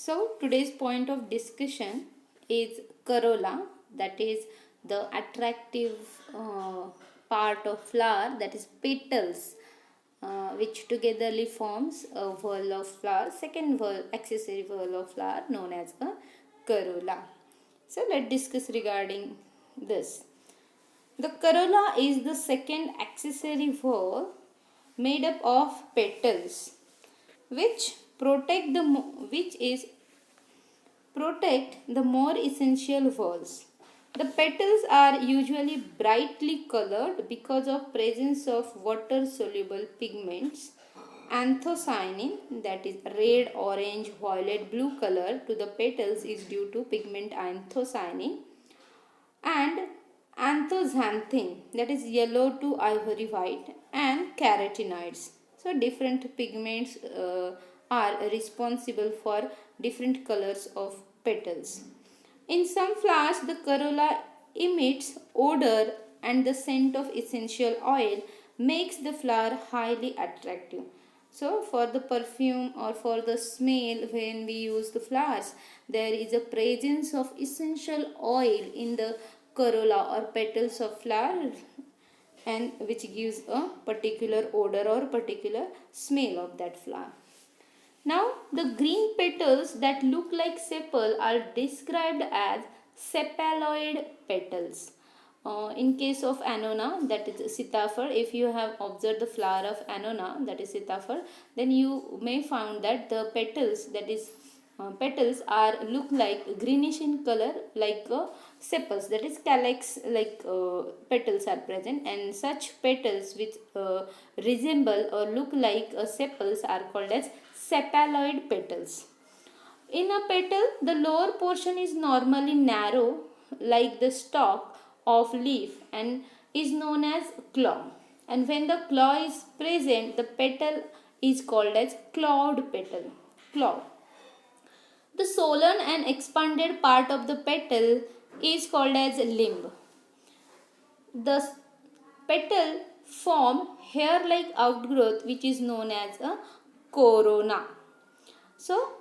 So today's point of discussion is corolla, that is the attractive part of flower, that is petals, which togetherly forms a whorl of flower, second whorl, accessory whorl of flower known as a corolla. So let's discuss regarding this. The corolla is the second accessory whorl made up of petals which protect the more essential whorls. The petals are usually brightly colored because of presence of water soluble pigments. Anthocyanin, that is red, orange, violet, blue color to the petals is due to pigment anthocyanin, and anthoxanthin, that is yellow to ivory white, and carotenoids. So different pigments are responsible for different colors of petals. In some flowers, the corolla emits odor, and the scent of essential oil makes the flower highly attractive. So for the perfume or for the smell, when we use the flowers, there is a presence of essential oil in the corolla or petals of flower, and which gives a particular odor or particular smell of that flower. Now the green petals that look like sepal are described as sepaloid petals. In case of annona, that is sitafar, if you have observed the flower of annona, that is sitafar, then you may find that the petals, that is petals are look like greenish in color, like sepals, that is calyx like petals are present, and such petals which resemble or look like sepals are called as sepaloid petals. In a petal, the lower portion is normally narrow like the stalk of leaf and is known as claw. And when the claw is present, the petal is called as clawed petal. Claw. The swollen and expanded part of the petal is called as limb. The petal form hair-like outgrowth which is known as a corona. So,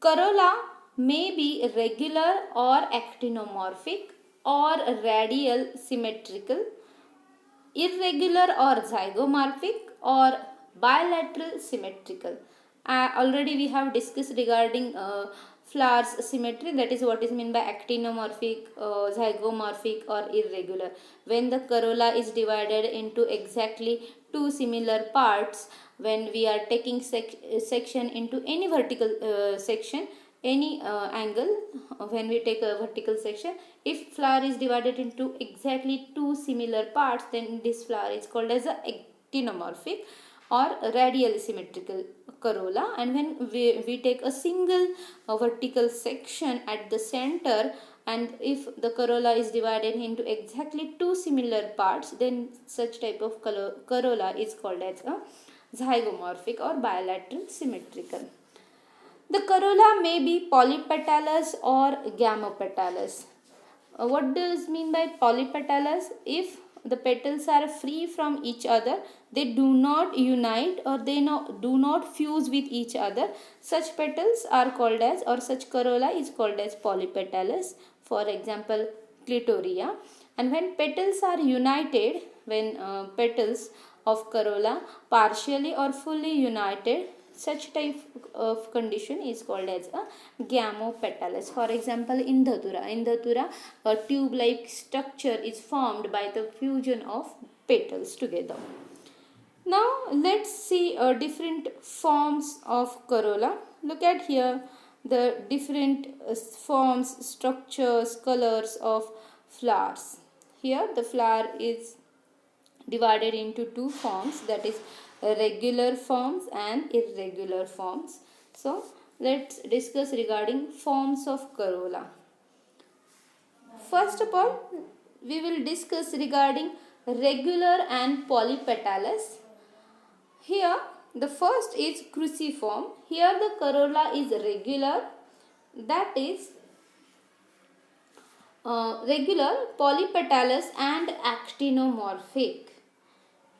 corolla may be regular or actinomorphic or radial symmetrical, irregular or zygomorphic, or bilateral symmetrical. Already we have discussed regarding flowers symmetry, that is what is meant by actinomorphic, zygomorphic or irregular. When the corolla is divided into exactly two similar parts, when we are taking section into any vertical section, any angle, when we take a vertical section, if flower is divided into exactly two similar parts, then this flower is called as a actinomorphic or radially symmetrical corolla. And when we take a single vertical section at the center, and if the corolla is divided into exactly two similar parts, then such type of corolla is called as a zygomorphic or bilateral symmetrical. The corolla may be polypetalous or gamopetalous. What does mean by polypetalous? If the petals are free from each other, they do not unite or they do not fuse with each other, such petals are called as, or such corolla is called as polypetalous. For example, clitoria. And when petals are united, when petals of corolla partially or fully united, such type of condition is called as a gamopetalous. For example, in Dhatura, a tube-like structure is formed by the fusion of petals together. Now let's see different forms of corolla. Look at here the different forms, structures, colors of flowers. Here the flower is divided into two forms, that is regular forms and irregular forms. So let's discuss regarding forms of corolla. First of all, we will discuss regarding regular and polypetalous. Here the first is cruciform. Here the corolla is regular, that is regular, polypetalous and actinomorphic.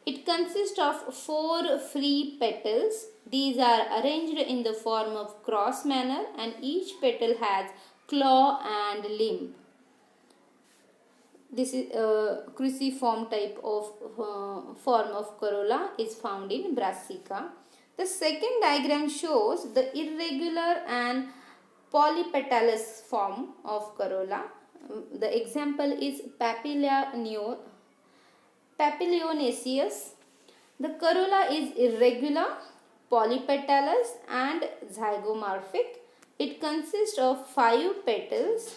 It consists of 4 free petals These are arranged in the form of cross manner and each petal has claw and limb. This is a cruciform type of form of corolla is found in brassica. The second diagram shows the irregular and polypetalous form of corolla. The example is papilionaceous. The corolla is irregular, polypetalous and zygomorphic. It consists of 5 petals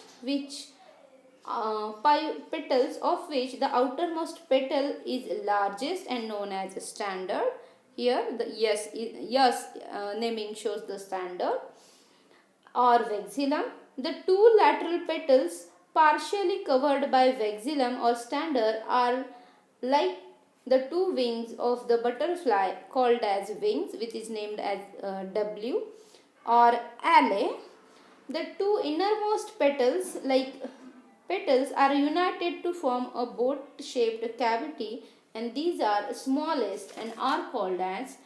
of which the outermost petal is largest and known as standard. Here the yes naming shows the standard, or vexillum. The 2 lateral petals partially covered by vexillum or standard are like the 2 wings of the butterfly called as wings, which is named as W, or alae. The 2 innermost petals are united to form a boat-shaped cavity, and these are smallest and are called as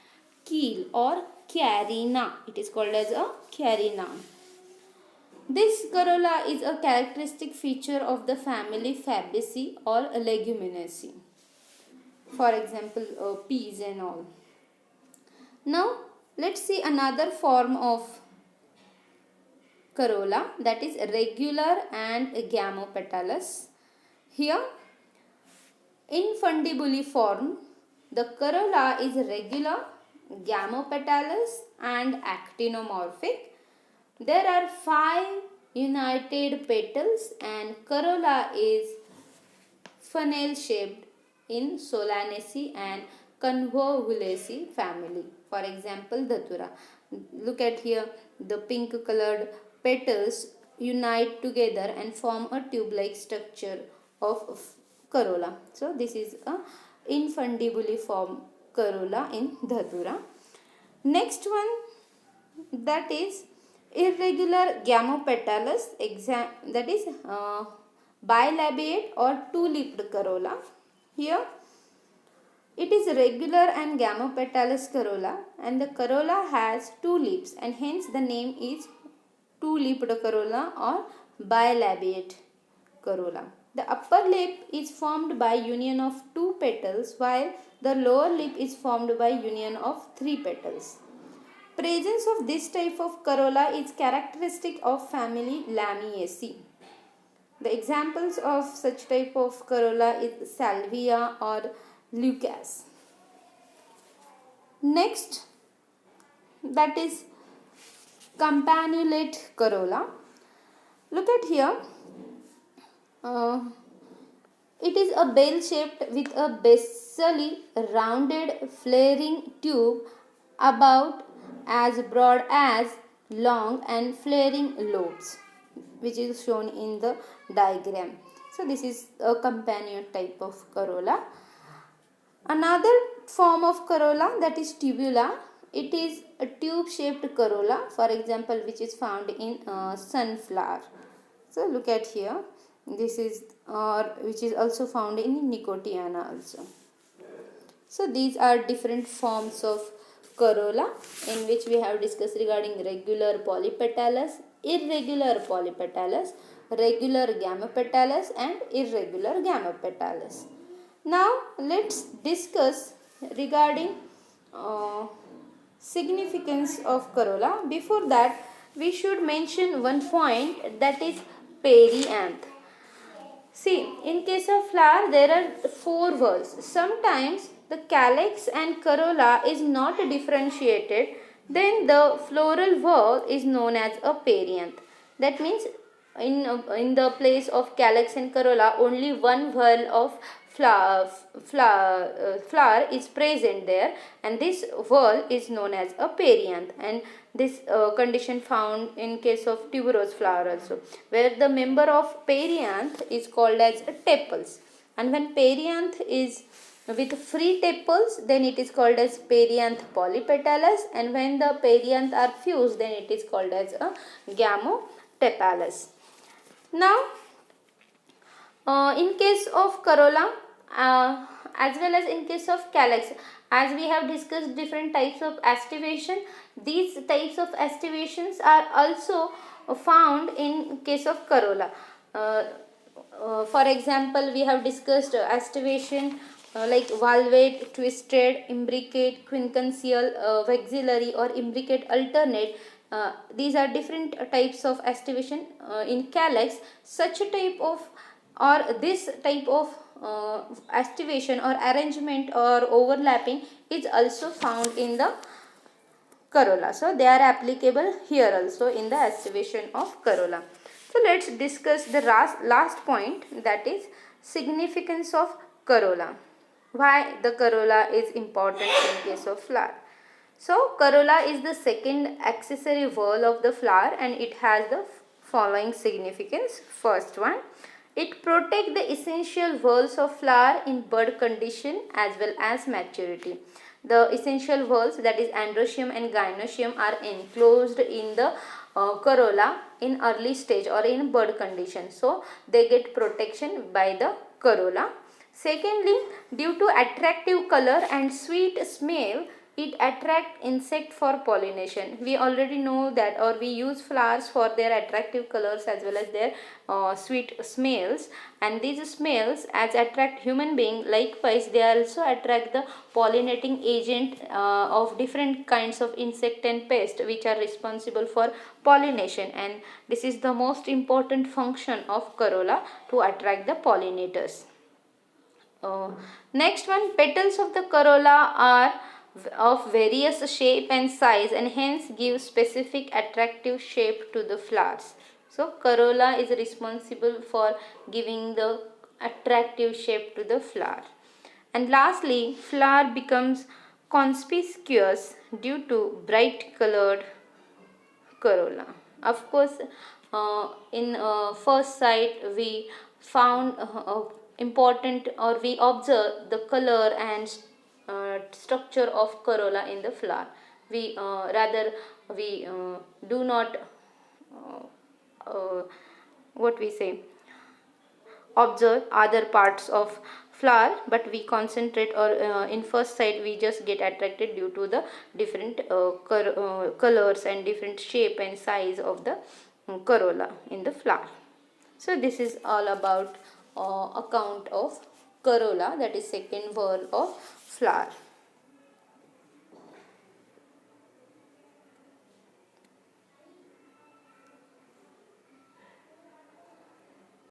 keel or carina. It is called as a carina. This corolla is a characteristic feature of the family Fabaceae or Leguminosae. For example, peas and all. Now, let's see another form of corolla, that is regular and gamopetalous. Here, in fundibuliform, the corolla is regular, gamopetalous and actinomorphic. There are 5 united petals and corolla is funnel shaped in Solanaceae and Convolvulaceae family. For example, Datura. Look at here, the pink colored petals unite together and form a tube-like structure of corolla. So this is a infundibuliform corolla in Dhatura. Next one, that is irregular gamopetalous, that is bilabiate or 2-leafed corolla. Here it is regular and gamopetalous corolla, and the corolla has 2 leaves, and hence the name is 2-leafed corolla or bilabiate corolla. The upper lip is formed by union of 2 petals, while the lower lip is formed by union of 3 petals. Presence of this type of corolla is characteristic of family Lamiaceae. The examples of such type of corolla is salvia or leucas. Next, that is campanulate corolla. Look at here. It is a bell shaped with a basally rounded flaring tube about as broad as long and flaring lobes, which is shown in the diagram. So this is a companion type of corolla. Another form of corolla, that is tubula. It is a tube shaped corolla, for example, which is found in sunflower. So look at here, this is which is also found in Nicotiana also. So these are different forms of corolla in which we have discussed regarding regular polypetalous, irregular polypetalous, regular gamopetalous and irregular gamopetalous. Now let's discuss regarding significance of corolla. Before that, we should mention one point, that is perianth. See, in case of flower there are 4 whorls. Sometimes the calyx and corolla is not differentiated, then the floral whorl is known as a perianth. That means in the place of calyx and corolla only one whorl of flower is present there, and this whorl is known as a perianth, and this condition found in case of tuberose flower also, where the member of perianth is called as tepals, and when perianth is with free tepals then it is called as perianth polypetalous, and when the perianth are fused then it is called as a gamotepalous. Now in case of corolla as well as in case of calyx, As we have discussed different types of estivation, these types of estivations are also found in case of corolla. For example, we have discussed estivation like valvate, twisted, imbricate, quincunxial, vexillary or imbricate alternate. These are different types of estivation in calyx. Such a type of or this type of estivation or arrangement or overlapping is also found in the corolla. So they are applicable here also in the estivation of corolla. So let's discuss the last point, that is significance of corolla. Why the corolla is important in case of flower. So corolla is the second accessory whorl of the flower and it has the following significance. First one, it protects the essential whorls of flower in bud condition as well as maturity. The essential whorls, that is androecium and gynoecium, are enclosed in the corolla in early stage or in bud condition. So they get protection by the corolla. Secondly, due to attractive color and sweet smell, it attracts insect for pollination. We already know that, or we use flowers for their attractive colors as well as their sweet smells, and these smells as attract human being, likewise they also attract the pollinating agent of different kinds of insect and pest which are responsible for pollination, and this is the most important function of corolla, to attract the pollinators. Next one, petals of the corolla are of various shape and size and hence give specific attractive shape to the flowers. So corolla is responsible for giving the attractive shape to the flower. And lastly, flower becomes conspicuous due to bright colored corolla. Of course, in first sight we found important, or we observe the color and structure of corolla in the flower. We do not what we say observe other parts of flower, but we concentrate, or in first sight we just get attracted due to the different colors and different shape and size of the corolla in the flower. So this is all about account of corolla, that is second whorl of flower.